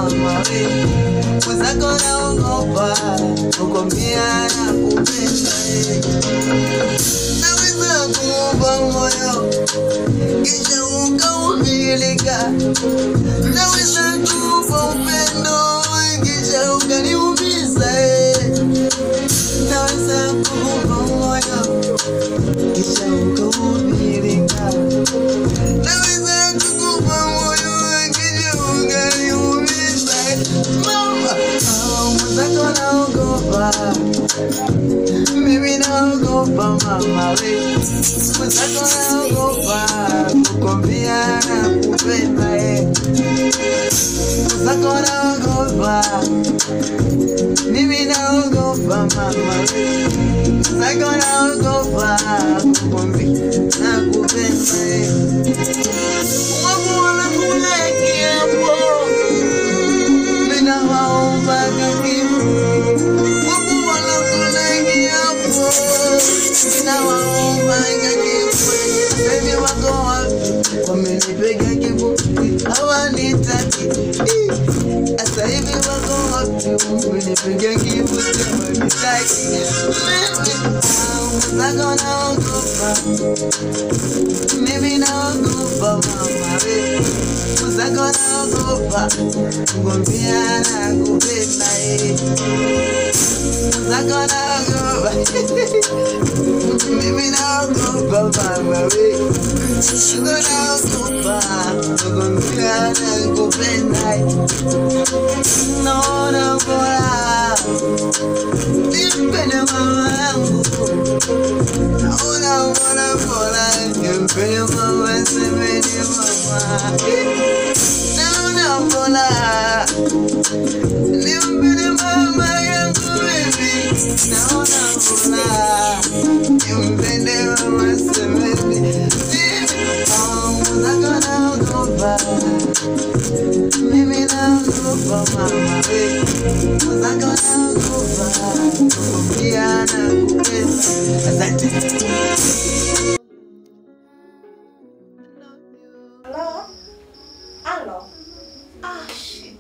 mama we. Mwenzako naogopa kukwambia nakupenda. Naweza kukupa moyo kisha ukaumilika. Naweza kukupa upendo kisha ukaniumiza. Naweza kukupa moyo kisha ukaumilika. Naweza kukupa moyo kisha ukaniumiza. Mama, mwenzako naogopa. Mimi naogopa mama we. Mwenzako naogopa kukwambia nakupenda. Mwenzako naogopa. Mimi naogopa mama we. Mwenzako naogopa kukwambia nakupenda. Wapo wanakula kiapo, mimi nawaomba kakimu. Wapo wanakula kiapo, mimi nawaomba kakimu. Baby wako wapi? Wamenipiga kibuti, hawanitaki. Sasa hivi wako wapi? Wamenipiga kibuti, hawanitaki. Mwenzako naogopa. Mimi naogopa mama we. Mwenzako naogopa kukwambia nakupenda. Mwenzako naogopa. Mimi naogopa mama we. Mwenzako naogopa kukwambia nakupenda. Naona bora nimpende mama yangu. Naona bora nimpende mama, semeni mama. Naona bora nimpende mama yangu baby. Naona bora nimpende mama, semeni. Mwenzako naogopa. Mimi naogopa mama we. Mwenzako naogopa kukwambia nakupenda. Asante. Hello? Hello? Ah, shit.